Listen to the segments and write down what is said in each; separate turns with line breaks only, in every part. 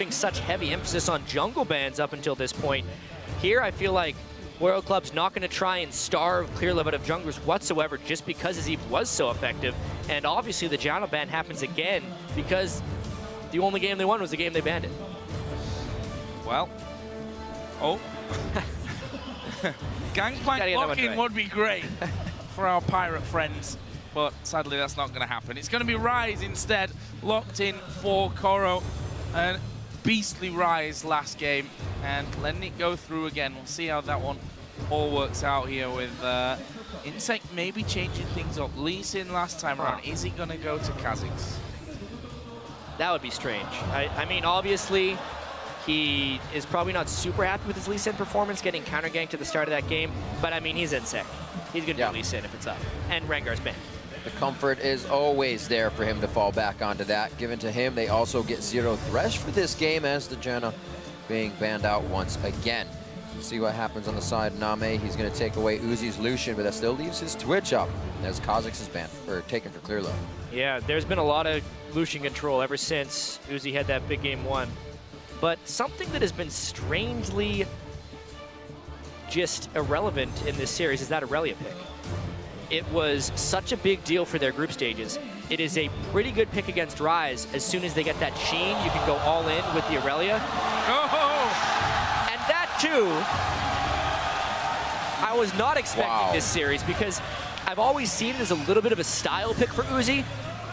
such heavy emphasis on jungle bans up until this point. Here, I feel like Royal Club's not going to try and starve Clearlove out of junglers whatsoever just because his Eve was so effective. And obviously the Jano ban happens again because the only game they won was the game they banned it.
Well, Gangplank locking would be great for our pirate friends, but sadly that's not going to happen. It's going to be Rise instead, locked in for Koro. And beastly Rise last game, and letting it go through again. We'll see how that one all works out here with inSec maybe changing things up. Lee Sin last time around, is he going to go to Kha'Zix?
That would be strange. I mean, obviously, he is probably not super happy with his Lee Sin performance, getting counter-ganked at the start of that game, but I mean, he's inSec. He's going to do Lee Sin if it's up, and Rengar's banned.
The comfort is always there for him to fall back onto that. Given to him, they also get 0 Thresh for this game as the Janna being banned out once again. We'll see what happens on the side. Name, he's going to take away Uzi's Lucian, but that still leaves his Twitch up as Kha'Zix is banned, or taken for Clearlove.
Yeah, there's been a lot of Lucian control ever since Uzi had that big game 1. But something that has been strangely just irrelevant in this series is that Aurelia pick. It was such a big deal for their group stages. It is a pretty good pick against Rise. As soon as they get that Sheen, you can go all in with the Aurelia.
Oh!
And that too, I was not expecting this series because I've always seen it as a little bit of a style pick for Uzi,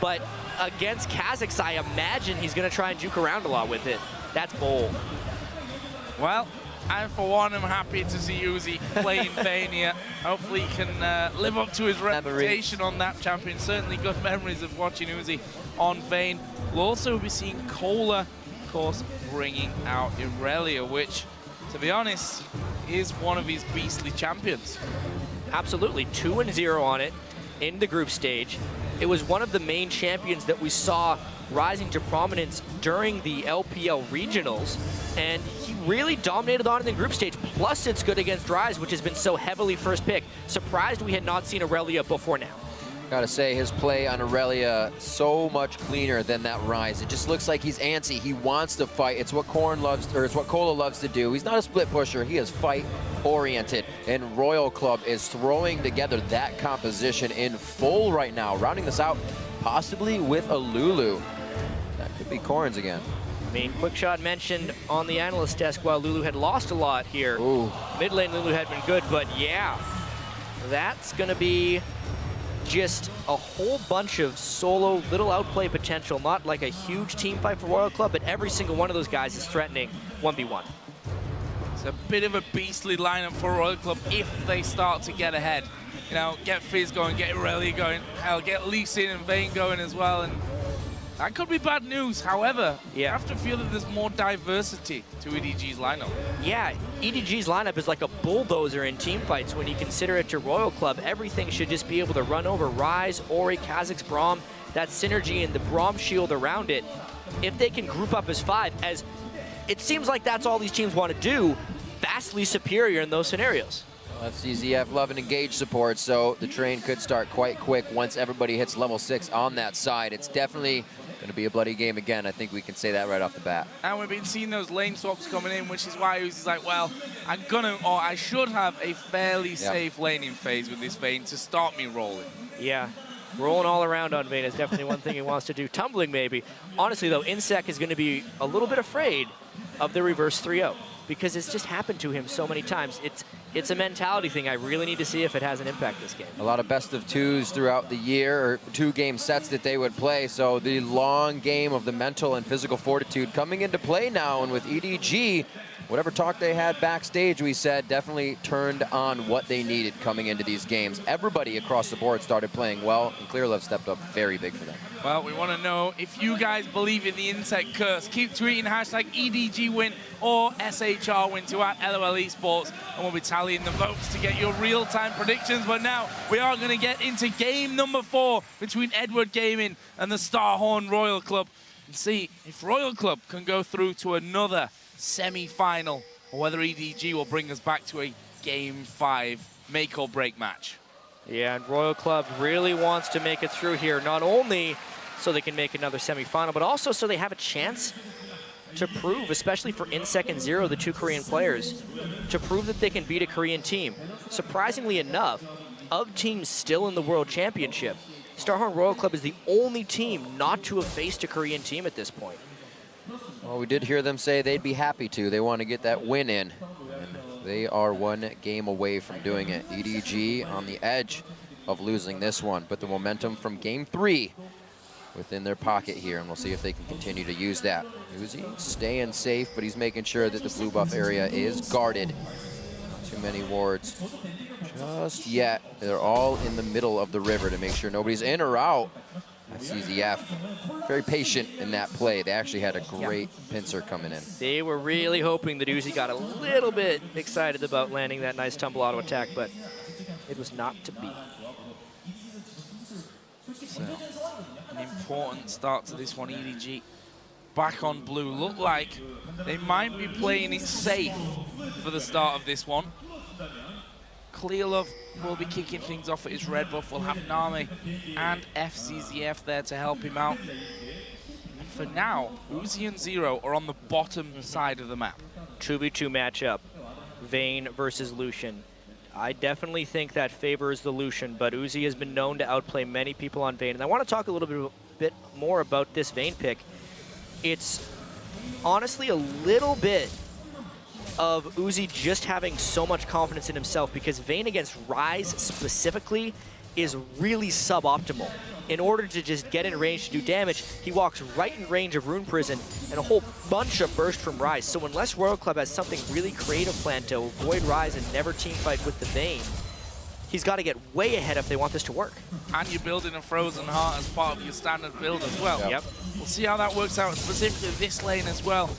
but against Kha'Zix, I imagine he's gonna try and juke around a lot with it. That's bold.
Well, I, for one, am happy to see Uzi playing Vayne here. Hopefully he can live up to his reputation on that champion. Certainly good memories of watching Uzi on Vayne. We'll also be seeing Cola, of course, bringing out Aurelia, which, to be honest, is one of his beastly champions.
Absolutely, 2-0 on it in the group stage. It was one of the main champions that we saw rising to prominence during the LPL regionals, and he really dominated on it in the group stage. Plus, it's good against Rise, which has been so heavily first pick. Surprised we had not seen Aurelia before now.
Gotta say, his play on Aurelia so much cleaner than that Rise. It just looks like he's antsy. He wants to fight. It's what Korn loves, or it's what Cola loves to do. He's not a split pusher. He is fight-oriented, and Royal Club is throwing together that composition in full right now, rounding this out possibly with a Lulu. That could be Korn's again.
I mean, Quickshot mentioned on the analyst desk while Lulu had lost a lot here.
Ooh.
Mid lane Lulu had been good, but yeah, that's gonna be just a whole bunch of solo little outplay potential. Not like a huge team fight for Royal Club, but every single one of those guys is threatening 1v1.
It's a bit of a beastly lineup for Royal Club if they start to get ahead. You know, get Fizz going, get Aurelia going, hell, get Lee Sin and Vayne going as well, and that could be bad news. However, you have to feel that there's more diversity to EDG's lineup.
Yeah, EDG's lineup is like a bulldozer in team fights when you consider it to Royal Club. Everything should just be able to run over Rise, Ori, Kha'Zix, Braum, that synergy and the Braum shield around it. If they can group up as 5, as it seems like that's all these teams want to do, vastly superior in those scenarios.
FCZF love and engage support, so the train could start quite quick once everybody hits level 6 on that side. It's definitely going to be a bloody game again. I think we can say that right off the bat.
And we've been seeing those lane swaps coming in, which is why Uzi's like, well, I'm gonna, or I should have a fairly safe laning phase with this Vayne to start me rolling.
Yeah, rolling all around on Vayne is definitely one thing he wants to do. Tumbling maybe. Honestly though, inSec is going to be a little bit afraid of the reverse 3-0 because it's just happened to him so many times. It's a mentality thing. I really need to see if it has an impact this game.
A lot of best of 2s throughout the year, or 2-game sets that they would play. So the long game of the mental and physical fortitude coming into play now. And with EDG, whatever talk they had backstage, we said, definitely turned on what they needed coming into these games. Everybody across the board started playing well, and Clearlove stepped up very big for them.
Well, we want to know if you guys believe in the inSec curse. Keep tweeting hashtag EDG win or SHR win to @LOL eSports, and we'll be tallying the votes to get your real-time predictions. But now we are going to get into game number 4 between Edward Gaming and the Starhorn Royal Club and see if Royal Club can go through to another semi-final, or whether EDG will bring us back to a Game 5 make-or-break match.
Yeah, and Royal Club really wants to make it through here, not only so they can make another semi-final, but also so they have a chance to prove, especially for inSec and Zero, the two Korean players, to prove that they can beat a Korean team. Surprisingly enough, of teams still in the World Championship, Starhorn Royal Club is the only team not to have faced a Korean team at this point.
Well, we did hear them say they'd be happy to. They want to get that win in. And they are one game away from doing it. EDG on the edge of losing this one, but the momentum from game 3 within their pocket here, and we'll see if they can continue to use that. Uzi staying safe, but he's making sure that the blue buff area is guarded. Not too many wards just yet. They're all in the middle of the river to make sure nobody's in or out. CZF very patient in that play. They actually had a great pincer coming in.
They were really hoping that Uzi got a little bit excited about landing that nice tumble auto attack, but it was not to be.
So, an important start to this one. EDG back on blue. Look like they might be playing it safe for the start of this one. Clearlove will be kicking things off at his red buff. We'll have Nami and FCZF there to help him out. And for now, Uzi and Zero are on the bottom side of the map.
2v2 matchup, Vayne versus Lucian. I definitely think that favors the Lucian, but Uzi has been known to outplay many people on Vayne. And I want to talk a little bit more about this Vayne pick. It's honestly a little bit of Uzi just having so much confidence in himself, because Vayne against Ryze specifically is really suboptimal. In order to just get in range to do damage, he walks right in range of Rune Prison and a whole bunch of burst from Ryze. So unless Royal Club has something really creative planned to avoid Ryze and never teamfight with the Vayne, he's got to get way ahead if they want this to work.
And you're building a Frozen Heart as part of your standard build as well.
Yep.
We'll see how that works out, specifically this lane as well.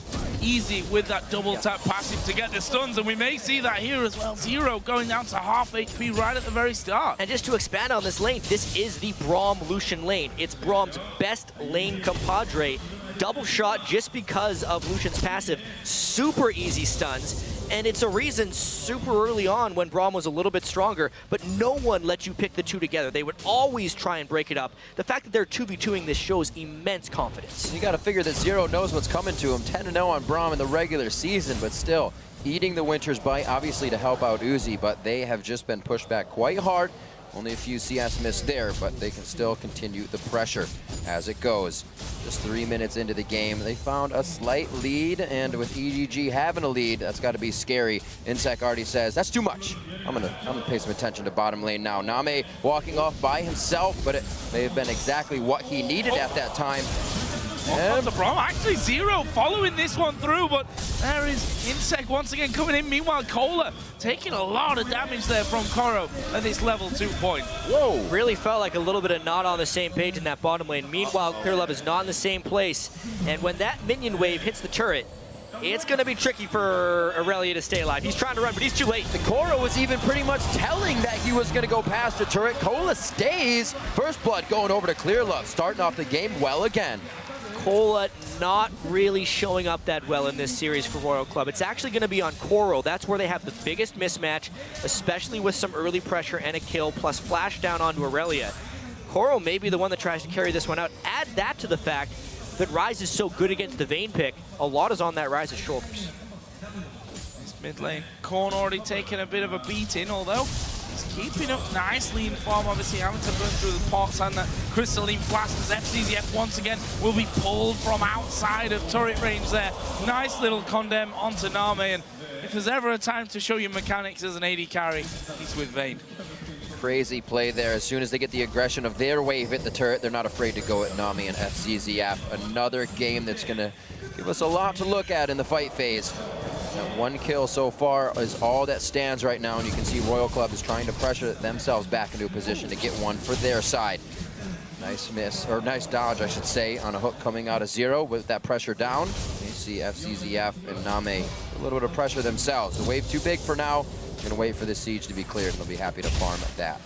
Easy with that double tap passive to get the stuns, and we may see that here as well. Zero going down to half HP right at the very start.
And just to expand on this lane, this is the Braum Lucian lane. It's Braum's best lane compadre. Double shot just because of Lucian's passive. Super easy stuns. And it's a reason super early on when Braum was a little bit stronger, but no one let you pick the two together. They would always try and break it up. The fact that they're 2v2ing this shows immense confidence.
You got to figure that Zero knows what's coming to him. 10-0 on Braum in the regular season, but still eating the winter's bite, obviously to help out Uzi, but they have just been pushed back quite hard. Only a few CS missed there, but they can still continue the pressure as it goes. Just 3 minutes into the game, they found a slight lead, and with EDG having a lead, that's got to be scary. inSec already says, that's too much. I'm gonna pay some attention to bottom lane now. Name walking off by himself, but it may have been exactly what he needed at that time.
And the Braum, actually Zero following this one through, but there is inSec once again coming in. Meanwhile, Cola taking a lot of damage there from Koro at this level 2 point.
Whoa! Really felt like a little bit of not on the same page in that bottom lane. Meanwhile, Clearlove is not in the same place. And when that minion wave hits the turret, it's going to be tricky for Aurelia to stay alive. He's trying to run, but he's too late.
The Koro was even pretty much telling that he was going to go past the turret. Cola stays. First blood going over to Clearlove, starting off the game well again.
Cola not really showing up that well in this series for Royal Club. It's actually going to be on Koro. That's where they have the biggest mismatch, especially with some early pressure and a kill, plus flash down onto Aurelia. Koro may be the one that tries to carry this one out. Add that to the fact that Ryze is so good against the Vayne pick. A lot is on that Ryze's shoulders.
This mid lane, Korn already taking a bit of a beating, although he's keeping up nicely in farm, obviously having to burn through the pots and the crystalline flask as FCZF once again will be pulled from outside of turret range there. Nice little condemn onto Name, and if there's ever a time to show you mechanics as an AD carry, he's with Vayne.
Crazy play there. As soon as they get the aggression of their wave hit the turret, they're not afraid to go at Nami and FCZF. Another game that's going to give us a lot to look at in the fight phase. That one kill so far is all that stands right now, and you can see Royal Club is trying to pressure themselves back into a position to get one for their side. Nice miss, or nice dodge, I should say, on a hook coming out of Zero with that pressure down. You see FCZF and Name a little bit of pressure themselves. The wave too big for now. Gonna wait for the siege to be cleared, and they'll be happy to farm at that.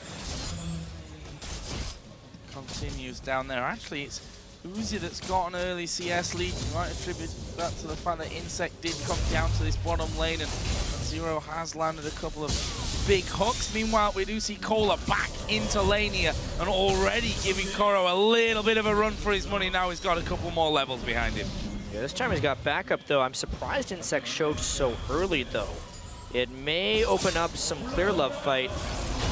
Continues down there. Actually, it's Uzi that's got an early CS lead. You might attribute that to the fact that inSec did come down to this bottom lane, and Zero has landed a couple of big hooks. Meanwhile, we do see Cola back into lane here, and already giving Koro a little bit of a run for his money. Now he's got a couple more levels behind him.
Yeah, this time he's got backup, though. I'm surprised inSec showed so early, though. It may open up some clear love fight.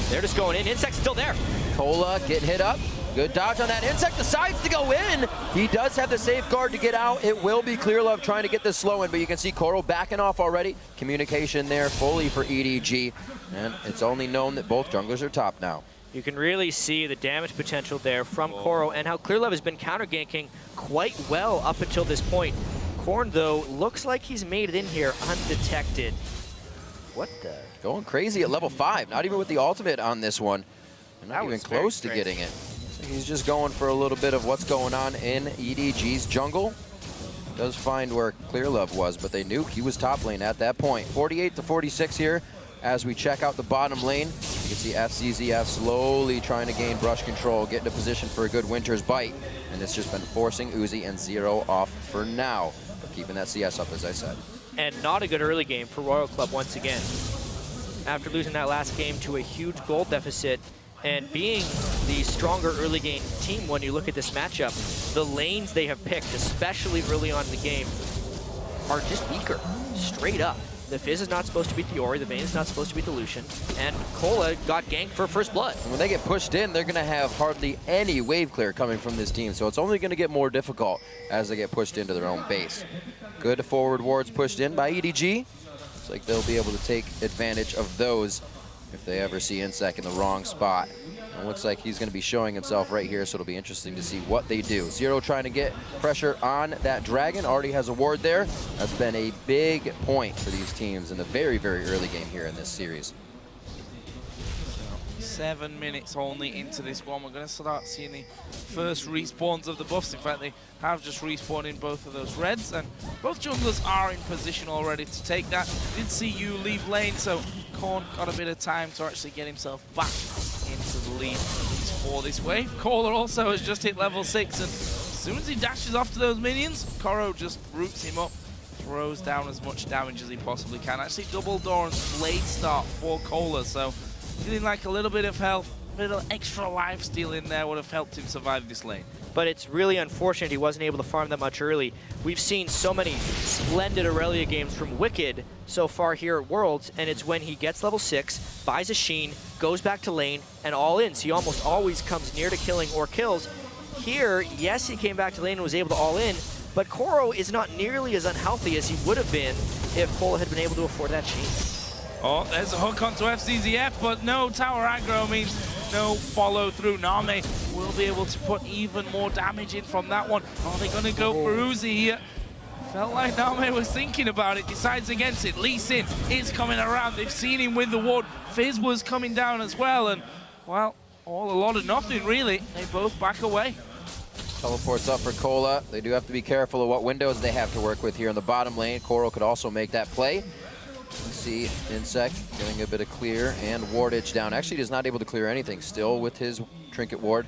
They're just going in. inSec's still there.
Cola getting hit up. Good dodge on that. inSec decides to go in. He does have the safeguard to get out. It will be clear love trying to get this slow in, but you can see Koro backing off already. Communication there fully for EDG. And it's only known that both junglers are top now.
You can really see the damage potential there from Koro and how clear love has been counter-ganking quite well up until this point. Corn, though, looks like he's made it in here undetected. What the?
Going crazy at level 5. Not even with the ultimate on this one. And not even close to getting it. So he's just going for a little bit of what's going on in EDG's jungle. Does find where clear love was, but they knew he was top lane at that point. 48 to 46 here. As we check out the bottom lane, you can see FCZF slowly trying to gain brush control, get into position for a good Winter's Bite. And it's just been forcing Uzi and Zero off for now. But keeping that CS up, as I said.
And not a good early game for Royal Club once again. After losing that last game to a huge gold deficit and being the stronger early game team when you look at this matchup, the lanes they have picked, especially early on in the game, are just weaker, straight up. The Fizz is not supposed to beat the Ori, the Vayne is not supposed to beat the Lucian, and Cola got ganked for first blood.
And when they get pushed in, they're going to have hardly any wave clear coming from this team, so it's only going to get more difficult as they get pushed into their own base. Good forward wards pushed in by EDG. Looks like they'll be able to take advantage of those if they ever see inSec in the wrong spot. It looks like he's going to be showing himself right here, so it'll be interesting to see what they do. Zero trying to get pressure on that Dragon. Already has a ward there. That's been a big point for these teams in the very, very early game here in this series.
7 minutes only into this one. We're going to start seeing the first respawns of the buffs. In fact, they have just respawned in both of those reds, and both junglers are in position already to take that. Did see you leave lane, so Korn got a bit of time to actually get himself back into the lead for this wave. Kohler also has just hit level 6, and as soon as he dashes off to those minions, Koro just roots him up, throws down as much damage as he possibly can. Actually, double Doran's blade start for Kohler, so feeling like a little bit of health, a little extra life steal in there would have helped him survive this lane.
But it's really unfortunate he wasn't able to farm that much early. We've seen so many splendid Aurelia games from Wicked so far here at Worlds, and it's when he gets level 6, buys a Sheen, goes back to lane, and all in. So he almost always comes near to killing or kills. Here, yes, he came back to lane and was able to all in, but Koro is not nearly as unhealthy as he would have been if Cola had been able to afford that Sheen.
Oh, there's a hook onto FCZF, but no tower aggro means no follow through. Name will be able to put even more damage in from that one. Are they going to go for Uzi here? Felt like Name was thinking about it, decides against it. Lee Sin is coming around. They've seen him with the ward. Fizz was coming down as well, and, well, all a lot of nothing, really. They both back away.
Teleports up for Cola. They do have to be careful of what windows they have to work with here in the bottom lane. Koro could also make that play. You see inSec getting a bit of clear and wardage down. Actually, he's not able to clear anything still with his trinket ward.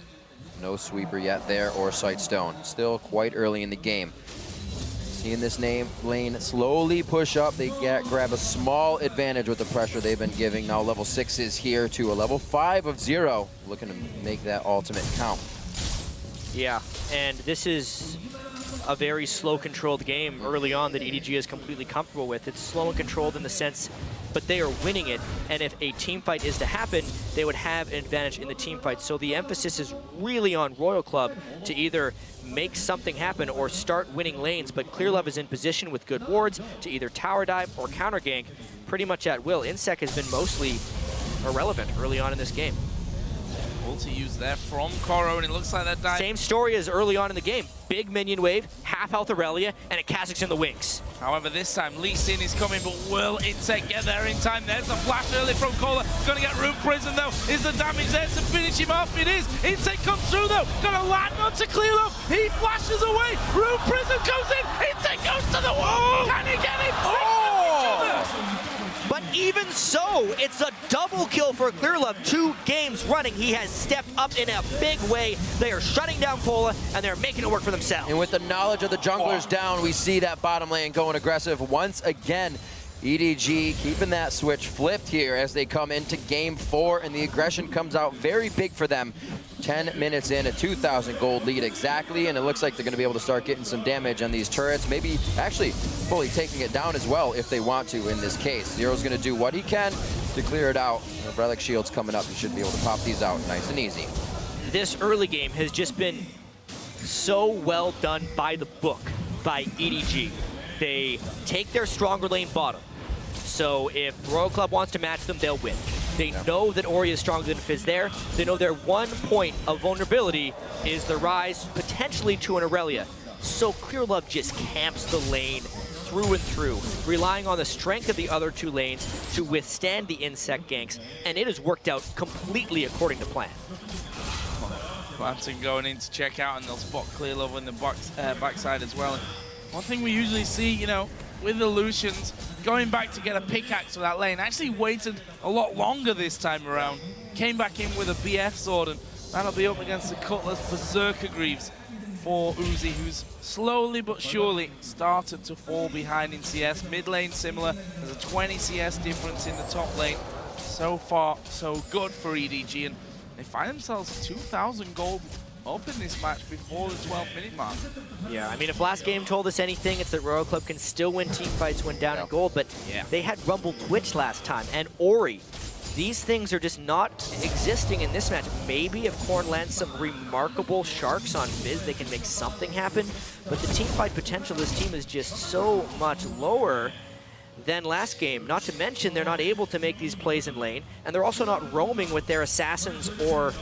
No sweeper yet there or sightstone. Still quite early in the game. Seeing this lane slowly push up, they grab a small advantage with the pressure they've been giving. Now level 6 is here to a level 5 of Zero, looking to make that ultimate count.
Yeah, and this is a very slow controlled game early on that EDG is completely comfortable with. It's slow and controlled in the sense, but they are winning it, and if a team fight is to happen, they would have an advantage in the team fight. So the emphasis is really on Royal Club to either make something happen or start winning lanes, but Clear Love is in position with good wards to either tower dive or counter gank pretty much at will. inSec has been mostly irrelevant early on in this game.
To use there from Koro, and it looks like that dive.
Same story as early on in the game. Big minion wave, half health Aurelia, and a Kha'Zix in the wings.
However, this time Lee Sin is coming, but will inSec get there in time? There's the flash early from Kohler. Gonna get Room Prison though. Is the damage there to finish him off? It is. inSec comes through though. Gonna land onto Clear Love. He flashes away. Room Prison goes in. inSec goes to the wall. Can he get it?
But even so, it's a double kill for Clear Love. 2 games running, he has stepped up in a big way. They are shutting down Cola, and they're making it work for themselves.
And with the knowledge of the junglers down, we see that bottom lane going aggressive once again. EDG keeping that switch flipped here as they come into game 4, and the aggression comes out very big for them. 10 minutes in, a 2,000 gold lead exactly, and it looks like they're going to be able to start getting some damage on these turrets, maybe actually fully taking it down as well if they want to in this case. Zero's going to do what he can to clear it out. The Relic Shield's coming up. He should be able to pop these out nice and easy.
This early game has just been so well done by the book by EDG. They take their stronger lane bottom. So if Royal Club wants to match them, they'll win. They know that Ori is stronger than Fizz there. They know their one point of vulnerability is the rise potentially to an Aurelia. So Clear Love just camps the lane through and through, relying on the strength of the other two lanes to withstand the inSec ganks, and it has worked out completely according to plan.
Planting going in to check out, and they'll spot Clear Love in the backside as well. One thing we usually see, you know, with the Lucians, going back to get a pickaxe for that lane, actually waited a lot longer this time around. Came back in with a BF sword, and that'll be up against the Cutlass Berserker Greaves for Uzi, who's slowly but surely started to fall behind in CS. Mid lane similar, there's a 20 CS difference in the top lane. So far, so good for EDG, and they find themselves 2,000 gold up in this match before the 12-minute mark.
Yeah, I mean, if last game told us anything, it's that Royal Club can still win team fights when down in gold, but they had Rumble Twitch last time, and Ori. These things are just not existing in this match. Maybe if Korn lands some remarkable sharks on Fizz, they can make something happen, but the team fight potential of this team is just so much lower than last game. Not to mention, they're not able to make these plays in lane, and they're also not roaming with their assassins or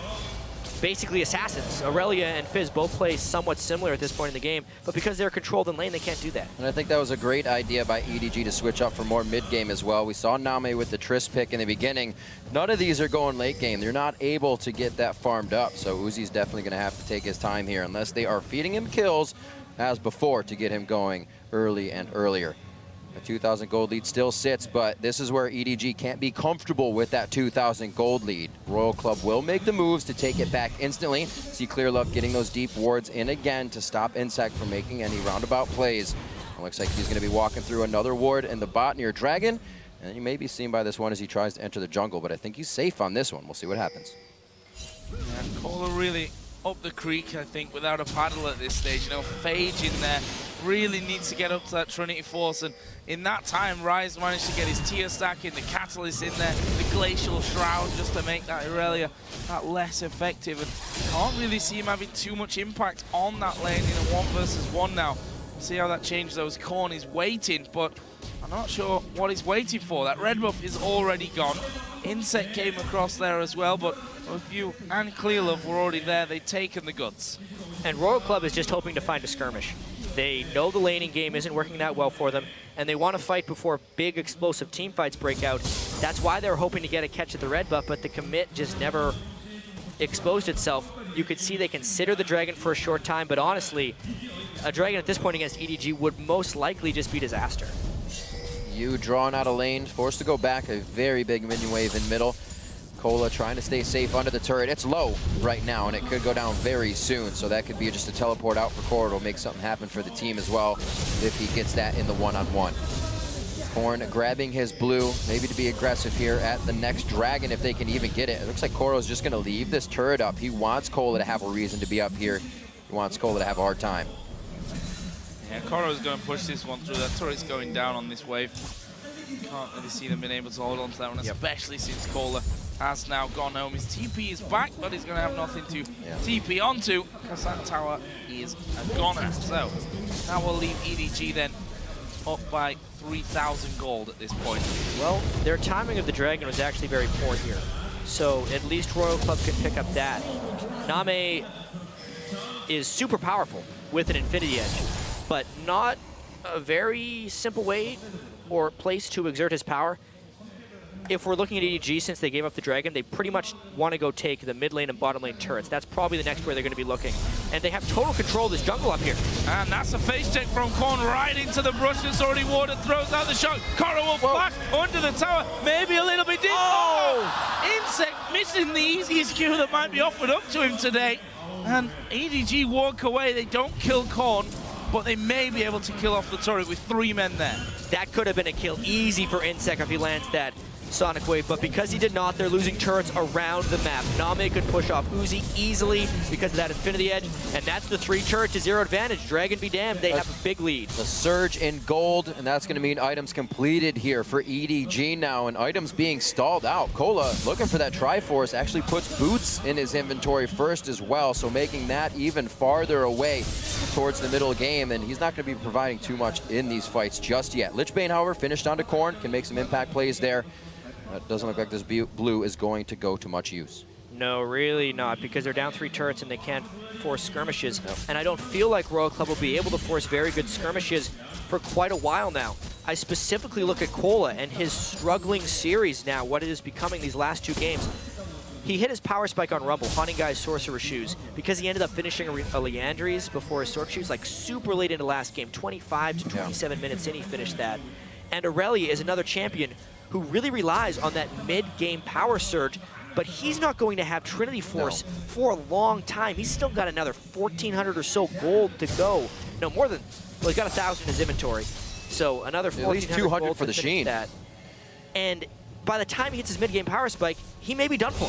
basically assassins. Aurelia and Fizz both play somewhat similar at this point in the game, but because they're controlled in lane, they can't do that.
And I think that was a great idea by EDG to switch up for more mid-game as well. We saw Name with the Triss pick in the beginning. None of these are going late game. They're not able to get that farmed up, so Uzi's definitely going to have to take his time here unless they are feeding him kills as before to get him going early and earlier. A 2,000 gold lead still sits, but this is where EDG can't be comfortable with that 2,000 gold lead. Royal Club will make the moves to take it back instantly. See Clear Love getting those deep wards in again to stop inSec from making any roundabout plays. It looks like he's going to be walking through another ward in the bot near Dragon, and you may be seen by this one as he tries to enter the jungle, but I think he's safe on this one. We'll see what happens.
Yeah, Cola really up the creek, I think, without a paddle at this stage. You know, Phage in there really needs to get up to that Trinity Force, and in that time, Rise managed to get his tier stack in, the Catalyst in there, the Glacial Shroud, just to make that Aurelia that less effective. And can't really see him having too much impact on that lane in a 1 versus 1 now. See how that changes those. Korn is waiting, but I'm not sure what he's waiting for. That red buff is already gone. inSec came across there as well, but both you and Clear Love were already there. They'd taken the guts.
And Royal Club is just hoping to find a skirmish. They know the laning game isn't working that well for them, and they want to fight before big explosive team fights break out. That's why they're hoping to get a catch at the red buff, but the commit just never exposed itself. You could see they consider the Dragon for a short time, but honestly, a Dragon at this point against EDG would most likely just be disaster.
You drawn out of lane, forced to go back, a very big minion wave in middle. Cola trying to stay safe under the turret. It's low right now, and it could go down very soon, so that could be just a teleport out for Core. It'll make something happen for the team as well if he gets that in the one-on-one. Korn grabbing his blue, maybe to be aggressive here at the next Dragon if they can even get it. It looks like Koro's just going to leave this turret up. He wants Cola to have a reason to be up here. He wants Cola to have a hard time.
Yeah, Koro's going to push this one through. That turret's going down on this wave. Can't really see them being able to hold on to that one, especially since Cola has now gone home. His TP is back, but he's going to have nothing to TP onto because that tower is a goner. So that will leave EDG then up by 3,000 gold at this point.
Well, their timing of the Dragon was actually very poor here. So at least Royal Club can pick up that. Name is super powerful with an Infinity Edge, but not a very simple way or place to exert his power. If we're looking at EDG, since they gave up the Dragon, they pretty much want to go take the mid lane and bottom lane turrets. That's probably the next where they're going to be looking. And they have total control of this jungle up here.
And that's a face check from Korn right into the brush that's already warded, throws out the shot. Koro will flash under the tower, maybe a little bit deep. Oh! inSec missing the easiest kill that might be offered up to him today. And EDG walk away, they don't kill Korn. but they may be able to kill off the turret with 3 men there.
That could have been a kill easy for inSec if he lands that Sonic Wave, but because he did not, they're losing turrets around the map. Name could push off Uzi easily because of that Infinity Edge, and that's the 3 turret to 0 advantage. Dragon be damned, they have a big lead.
The surge in gold, and that's going to mean items completed here for EDG now, and items being stalled out. Cola looking for that Triforce, actually puts boots in his inventory first as well, so making that even farther away towards the middle game, and he's not going to be providing too much in these fights just yet. Lichbane, however, finished onto Corn, can make some impact plays there. It doesn't look like this blue is going to go to much use.
No, really not, because they're down 3 turrets and they can't force skirmishes. Nope. And I don't feel like Royal Club will be able to force very good skirmishes for quite a while now. I specifically look at Cola and his struggling series now, what it is becoming these last 2 games. He hit his power spike on Rumble, Haunting Guy's Sorcerer Shoes, because he ended up finishing a Leandries before his Sorc Shoes, like super late into last game, 25 to 27 minutes in he finished that. And Aurelia is another champion who really relies on that mid-game power surge, but he's not going to have Trinity Force for a long time. He's still got another 1,400 or so gold to go. No, more than, well, he's got 1,000 in his inventory. So another 1,400
at least 200 for the Sheen.
That. And by the time he hits his mid-game power spike, he may be done for.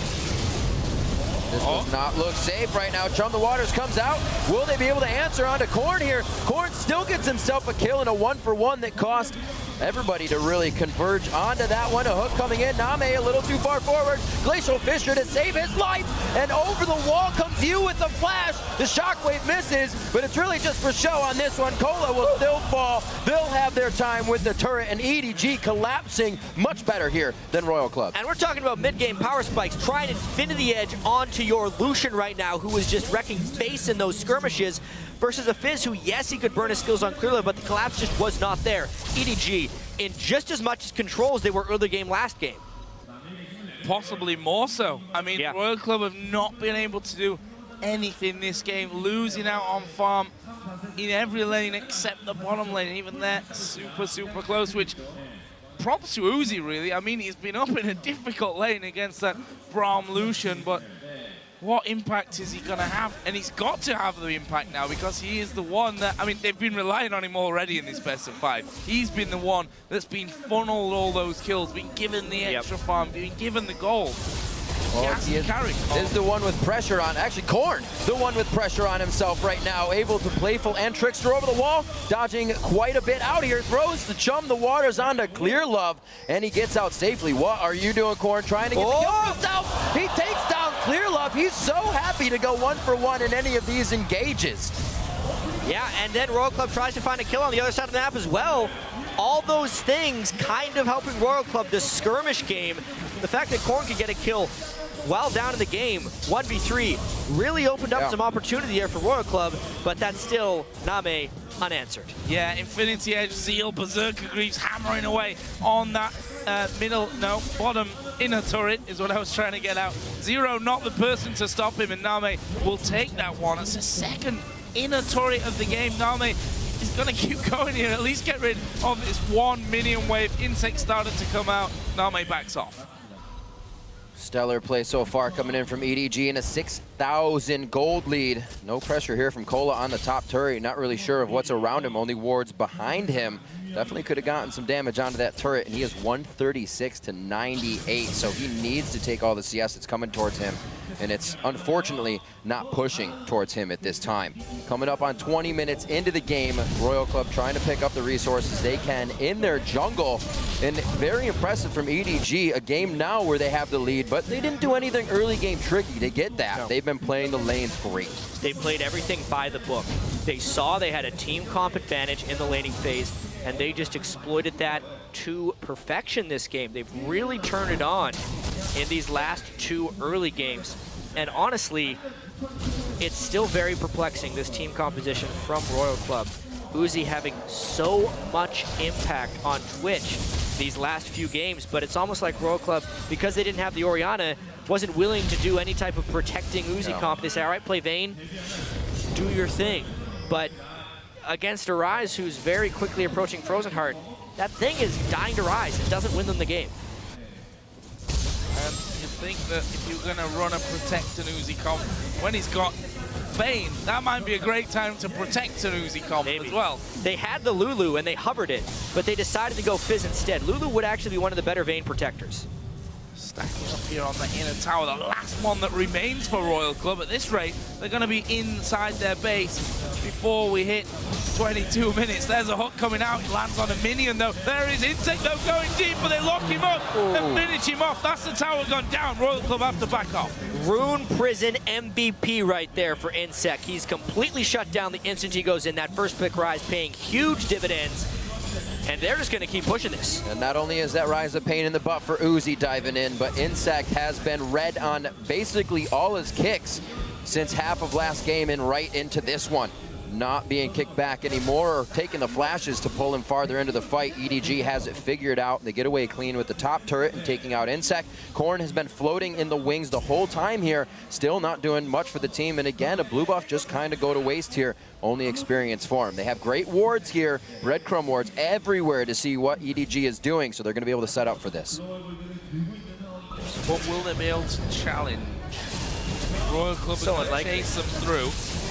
This does not look safe right now. Chum the Waters comes out. Will they be able to answer onto Corn here? Corn still gets himself a kill in a 1-for-1 that cost everybody to really converge onto that one. A hook coming in. Name a little too far forward. Glacial Fissure to save his life. And over the wall comes you with the flash. The shockwave misses, but it's really just for show on this one. Cola will still fall. They'll have their time with the turret, and EDG collapsing much better here than Royal Club.
And we're talking about mid-game power spikes. Trying to Infinity Edge onto your Lucian right now, who is just wrecking face in those skirmishes, versus a Fizz who, yes, he could burn his skills on Clearlove, but the collapse just was not there. EDG in just as much control as they were early game last game.
Possibly more so. I mean,
yeah.
Royal Club have not been able to do anything this game, losing out on farm in every lane except the bottom lane. Even that super, super close, which props to Uzi, really. I mean, he's been up in a difficult lane against that Braum Lucian, but what impact is he going to have? And he's got to have the impact now because he is the one that, I mean, they've been relying on him already in this best of 5. He's been the one that's been funneled all those kills, been given the extra farm, been given the gold.
Well, he is the one with pressure on, actually Corn, the one with pressure on himself right now, able to playful and Trickster over the wall, dodging quite a bit out here, throws the Chum the Waters onto Clearlove, and he gets out safely. What are you doing, Corn? Trying to get the kill for himself. He takes down Clearlove. He's so happy to go 1-for-1 in any of these engages.
Yeah, and then Royal Club tries to find a kill on the other side of the map as well. All those things kind of helping Royal Club this skirmish game. The fact that Corn could get a kill well down in the game, 1v3, really opened up some opportunity there for Royal Club, but that's still Name unanswered.
Yeah, Infinity Edge, Zeal, Berserker Greaves hammering away on that bottom inner turret is what I was trying to get out. Zero not the person to stop him, and Name will take that one. It's the second inner turret of the game. Name is going to keep going here, at least get rid of this one minion wave. inSec started to come out. Name backs off.
Stellar play so far coming in from EDG in a 6,000 gold lead. No pressure here from Cola on the top turret. Not really sure of what's around him, only wards behind him. Definitely could have gotten some damage onto that turret, and he is 136 to 98, so he needs to take all the CS that's coming towards him, and it's unfortunately not pushing towards him at this time. Coming up on 20 minutes into the game, Royal Club trying to pick up the resources they can in their jungle, and very impressive from EDG, a game now where they have the lead, but they didn't do anything early game tricky to get that. No. They've been playing the lanes great.
They played everything by the book. They saw they had a team comp advantage in the laning phase, and they just exploited that to perfection this game. They've really turned it on in these last 2 early games. And honestly, it's still very perplexing, this team composition from Royal Club. Uzi having so much impact on Twitch these last few games, but it's almost like Royal Club, because they didn't have the Orianna, wasn't willing to do any type of protecting Uzi comp. They say, all right, play Vayne, do your thing. But against Arise, who's very quickly approaching Frozen Heart, that thing is dying to rise. It doesn't win them the game.
And you think that if you're going to run a protect an Uzi comp, when he's got Vayne, that might be a great time to protect an Uzi comp as well.
They had the Lulu and they hovered it, but they decided to go Fizz instead. Lulu would actually be one of the better Vayne protectors.
Stacking up here on the inner tower, the last one that remains for Royal Club. At this rate, they're going to be inside their base before we hit 22 minutes. There's a hook coming out. He lands on a minion, though. There is inSec, though, going deep, but they lock him up and finish him off. That's the tower gone down. Royal Club have to back off.
Rune Prison MVP right there for inSec. He's completely shut down the instant he goes in. That first pick rise paying huge dividends. And they're just going to keep pushing this.
And not only is that rise a pain in the butt for Uzi diving in, but inSec has been red on basically all his kicks since half of last game and right into this one. Not being kicked back anymore or taking the flashes to pull him farther into the fight. EDG has it figured out. They get away clean with the top turret and taking out inSec. Corn has been floating in the wings the whole time here, still not doing much for the team. And again, a blue buff just kind of go to waste here. Only experience for him. They have great wards here, breadcrumb wards everywhere to see what EDG is doing, so they're going to be able to set up for this.
But will they be able to challenge? Royal Club is going to chase them through.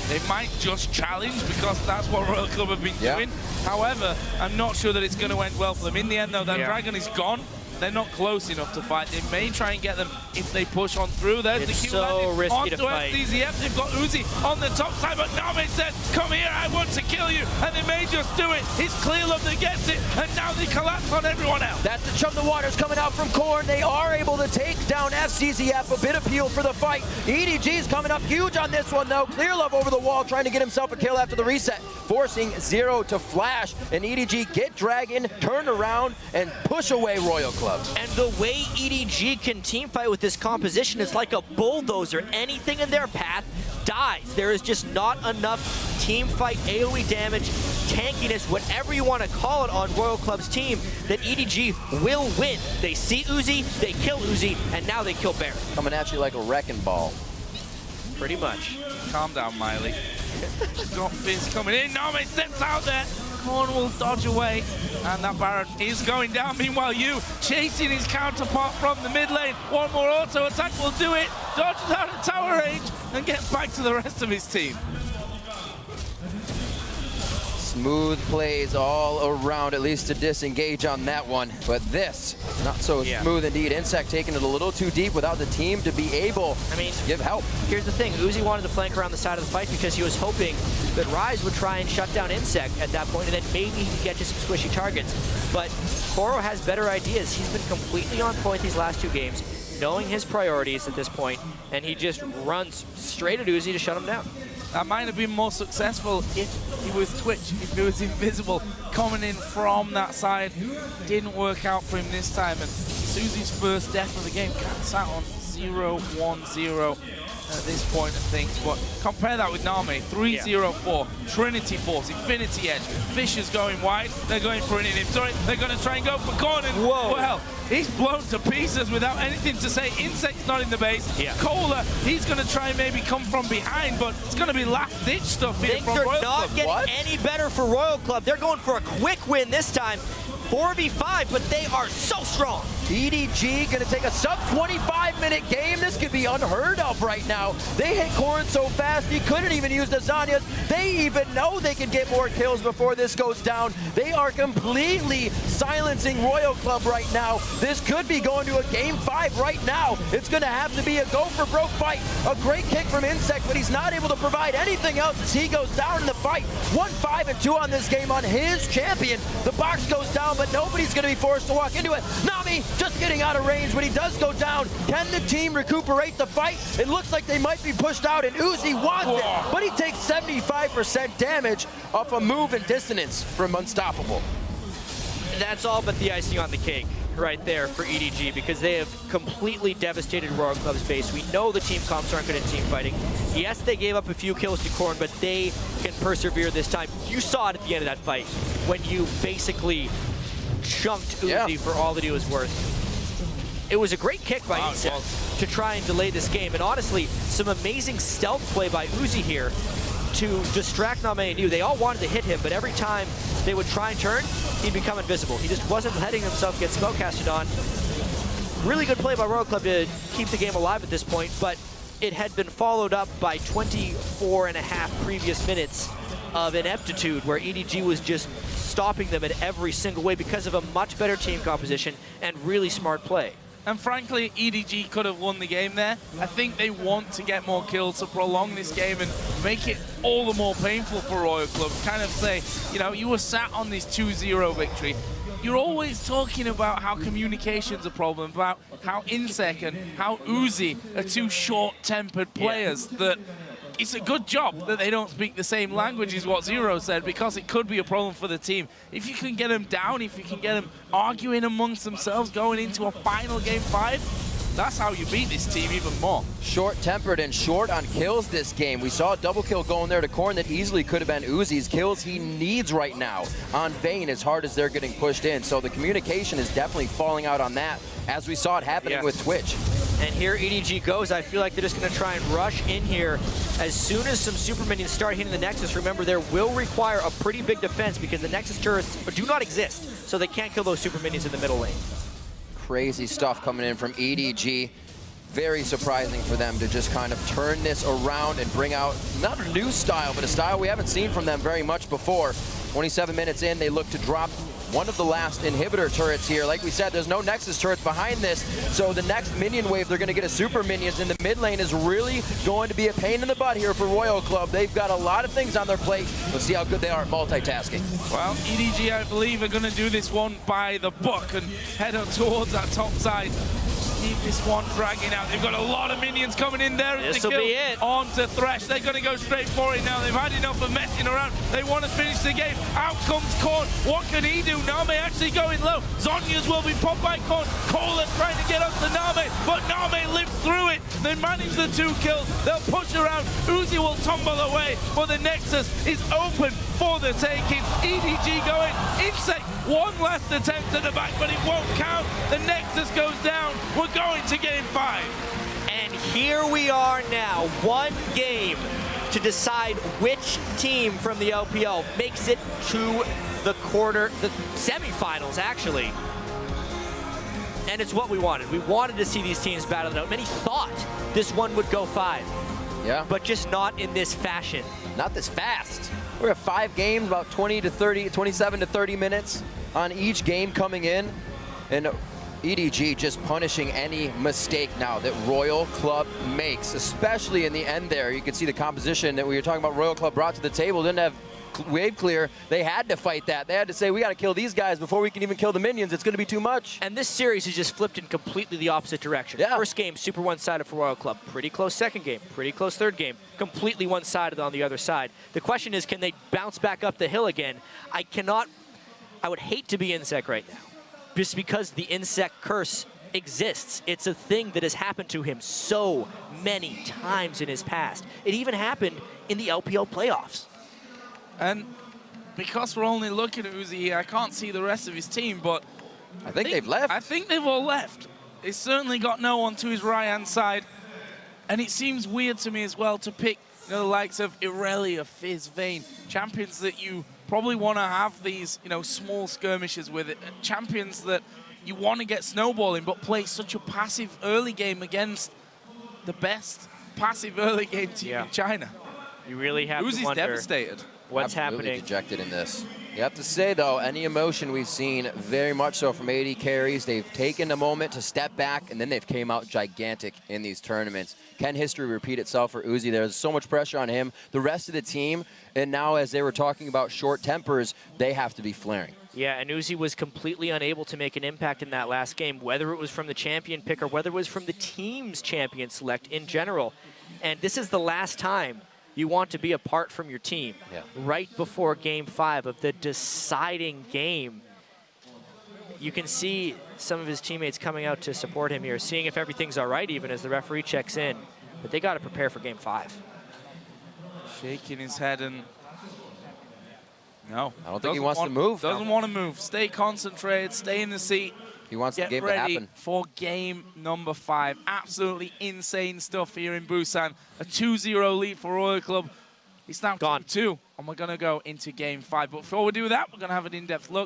They might just challenge because that's what Royal Club have been doing. However, I'm not sure that it's going to end well for them. In the end, though, that dragon is gone. They're not close enough to fight. They may try and get them if they push on through. There's the Q landing
risky to
onto
fight.
FDZF. They've got Uzi on the top side, but Name says, come here, I want to kill you. And they may just do it. It's Clearlove that gets it, and now they collapse on everyone else.
That's the chum the waters coming out from Corn. They are able to take down FCZF, a bit of heal for the fight. EDG's coming up huge on this one, though. Clearlove over the wall, trying to get himself a kill after the reset, forcing Zero to flash. And EDG get Dragon, turn around, and push away Royal Club.
And the way EDG can teamfight with this composition is like a bulldozer. Anything in their path dies. There is just not enough teamfight, AoE damage, tankiness, whatever you want to call it on Royal Club's team, that EDG will win. They see Uzi, they kill Uzi, and now they kill Baron.
Coming at you like a wrecking ball.
Pretty much.
Calm down, Miley. Got Fizz coming in. Name steps out there. Corn will dodge away, and that Baron is going down. Meanwhile, you chasing his counterpart from the mid lane. One more auto attack will do it. Dodges out of tower range and gets back to the rest of his team.
Smooth plays all around, at least to disengage on that one. But this, not so smooth indeed. inSec taking it a little too deep without the team to be able to give help.
Here's the thing. Uzi wanted to flank around the side of the fight because he was hoping that Rise would try and shut down inSec at that point, and then maybe he could get to some squishy targets. But Koro has better ideas. He's been completely on point these last two games, knowing his priorities at this point, and he just runs straight at Uzi to shut him down.
That might have been more successful if he was Twitch, if he was invisible, coming in from that side. Didn't work out for him this time, and Uzi's first death of the game. Sat on 0-1-0 at this point of things, but compare that with Name, 3-0-4, Trinity Force, Infinity Edge, Fisher's going wide, they're going for an inhibitor, they're going to try and go for Corn, and well, he's blown to pieces without anything to say. inSec's not in the base. Kohler, he's going to try and maybe come from behind, but it's going to be last-ditch stuff here from Royal Club.
They're not getting any better for Royal Club. They're going for a quick win this time. 4v5, but they are so strong. EDG gonna take a sub 25-minute game. This could be unheard of right now. They hit Corn so fast he couldn't even use the Zanyas. They even know they can get more kills before this goes down. They are completely silencing Royal Club right now. This could be going to a game 5 right now. It's gonna have to be a go for broke fight. A great kick from inSec, but he's not able to provide anything else as he goes down in the fight. 1-5-2 on this game on his champion. The box goes down, but nobody's gonna be forced to walk into it. Nami just getting out of range when he does go down. Can the team recuperate the fight? It looks like they might be pushed out, and Uzi wants it, but he takes 75% damage off a move and dissonance from Unstoppable. That's all but the icing on the cake right there for EDG, because they have completely devastated Royal Club's base. We know the team comps aren't good at team fighting. Yes, they gave up a few kills to Corn, but they can persevere this time. You saw it at the end of that fight when you basically chunked Uzi for all that he was worth. It was a great kick by inSec to try and delay this game, and honestly, some amazing stealth play by Uzi here to distract Name and Yu. They all wanted to hit him, but every time they would try and turn, he'd become invisible. He just wasn't letting himself get smoke casted on. Really good play by Royal Club to keep the game alive at this point, but it had been followed up by 24 and a half previous minutes of ineptitude where EDG was just stopping them in every single way because of a much better team composition and really smart play.
And frankly, EDG could have won the game there. I think they want to get more kills to prolong this game and make it all the more painful for Royal Club. Kind of say, you know, you were sat on this 2-0 victory. You're always talking about how communication's a problem, about how inSec and how Uzi are two short-tempered players that it's a good job that they don't speak the same language is what Zero said, because it could be a problem for the team. If you can get them down, if you can get them arguing amongst themselves going into a final game 5, that's how you beat this team even more.
Short-tempered and short on kills this game. We saw a double kill going there to Corn that easily could have been Uzi's. Kills he needs right now on Vayne as hard as they're getting pushed in. So the communication is definitely falling out on that, as we saw it happening with Twitch.
And here EDG goes. I feel like they're just going to try and rush in here as soon as some super minions start hitting the Nexus. Remember, there will require a pretty big defense because the Nexus turrets do not exist, so they can't kill those super minions in the middle lane.
Crazy stuff coming in from EDG. Very surprising for them to just kind of turn this around and bring out not a new style, but a style we haven't seen from them very much before. 27 minutes in, they look to drop one of the last inhibitor turrets here. Like we said, there's no Nexus turrets behind this, so the next minion wave, they're going to get a super minions, and the mid lane is really going to be a pain in the butt here for Royal Club. They've got a lot of things on their plate. Let's see how good they are at multitasking.
Well, EDG, I believe, are going to do this one by the book and head up towards that top side. Keep this one dragging out. They've got a lot of minions coming in there.
This'll be it.
On to Thresh. They're going to go straight for it now. They've had enough of messing around. They want to finish the game. Out comes Corn. What can he do? Name actually going low. Zhonya's will be popped by Corn. Kohler trying to get up to Name, but Name lived through it. They manage the 2 kills. They'll push around. Uzi will tumble away, but the Nexus is open for the taking. EDG going. inSec, one last attempt at the back, but it won't count. The Nexus goes down. We're going to game 5.
And here we are now, one game to decide which team from the LPL makes it to the semifinals, actually. And it's what we wanted. We wanted to see these teams battle it out. Many thought this one would go 5.
Yeah.
But just not in this fashion.
Not this fast. We're at 5 games, about 27 to 30 minutes on each game coming in. And EDG just punishing any mistake now that Royal Club makes, especially in the end there. You can see the composition that we were talking about Royal Club brought to the table. Didn't have wave clear. They had to fight that. They had to say, we got to kill these guys before we can even kill the minions. It's going to be too much.
And this series is just flipped in completely the opposite direction.
Yeah.
First game, super one-sided for Royal Club. Pretty close second game, pretty close third game. Completely one-sided on the other side. The question is, can they bounce back up the hill again? I would hate to be inSec right now, just because the inSec curse exists. It's a thing that has happened to him so many times in his past. It even happened in the LPL playoffs.
And because we're only looking at Uzi here, I can't see the rest of his team, but
I think they've left.
I think they've all left. He's certainly got no one to his right-hand side. And it seems weird to me as well to pick the likes of Irelia, Fizz, Vayne, champions that you probably want to have these, small skirmishes with it. Champions that you want to get snowballing, but play such a passive early game against the best passive early game team in China.
You really have
Uzi's
to wonder
devastated.
what's
Absolutely
happening.
dejected in this. You have to say, though, any emotion we've seen very much so from AD carries. They've taken a moment to step back, and then they've came out gigantic in these tournaments. Can history repeat itself for Uzi? There's so much pressure on him. The rest of the team, and now as they were talking about short tempers, they have to be flaring.
Yeah, and Uzi was completely unable to make an impact in that last game, whether it was from the champion pick or whether it was from the team's champion select in general. And this is the last time you want to be apart from your team. Right before game 5 of the deciding game. You can see some of his teammates coming out to support him here, seeing if everything's all right even as the referee checks in. But they got to prepare for game 5.
Shaking his head and... No.
I don't think he wants to move.
Doesn't want to move. Stay concentrated, stay in the seat.
He wants the game to
ready
happen.
For game number 5. Absolutely insane stuff here in Busan. A 2-0 lead for Royal Club. It's now
gone
2, and we're going to go into game 5. But before we do that, we're going to have an in-depth look